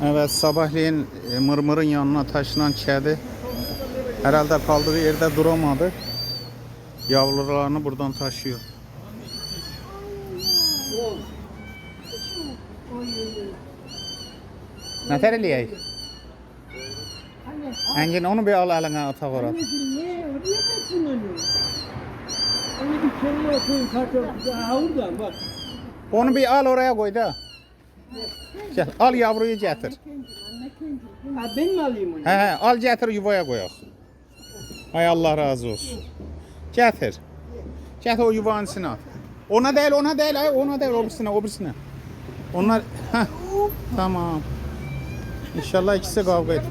Evet, sabahleyin Mırmır'ın yanına taşınan kedi herhalde kaldığı yerde duramadı. Yavrularını buradan taşıyor. Ne tereliyey? Engin onu bir al eline atak oraya. Anneciğim niye? Oraya kaçın onu. Onu bir kenara koyun kartopu. Oradan bak. Onu bir al oraya koy da. Gel, al yavruyu getir. Ha ben mi alayım onu? He, al getir yuvaya koyak. Ay Allah razı olsun. Getir. Getir o yuvanın içine at. Ona değil, ay, ona değil, o birisine. Onlar, heh, tamam. İnşallah ikisi kavga et.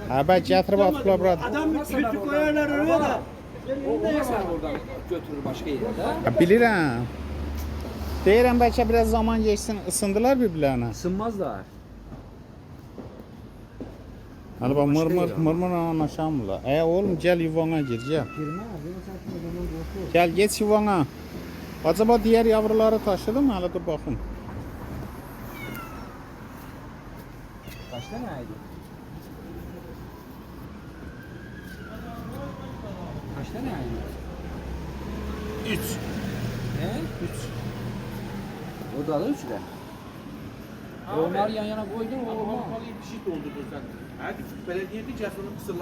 Ha ben getirip atıplar burada. Adam bir kütük koyarlar oraya da. Olmazsa oradan götürür başka yere. Ya bilirəm. Deyirəm bəlkə biraz zaman geçsin, ısındılar birbirlərinə. Isınmazlar. Hani bak mırmır anlaşamırlar. Oğlum gel yuvana gir, gel. Gel geç yuvana. Acaba diğer yavruları taşıdı mı? Hala dur bakın. Kaç tane aydı? Kaç tane aydı? 3. He? 3. O da 3 de. Onlar yan yana koydun o olmaz. Bir şey doldurdun sen. Hadi belediyede cəsarını kısırlar.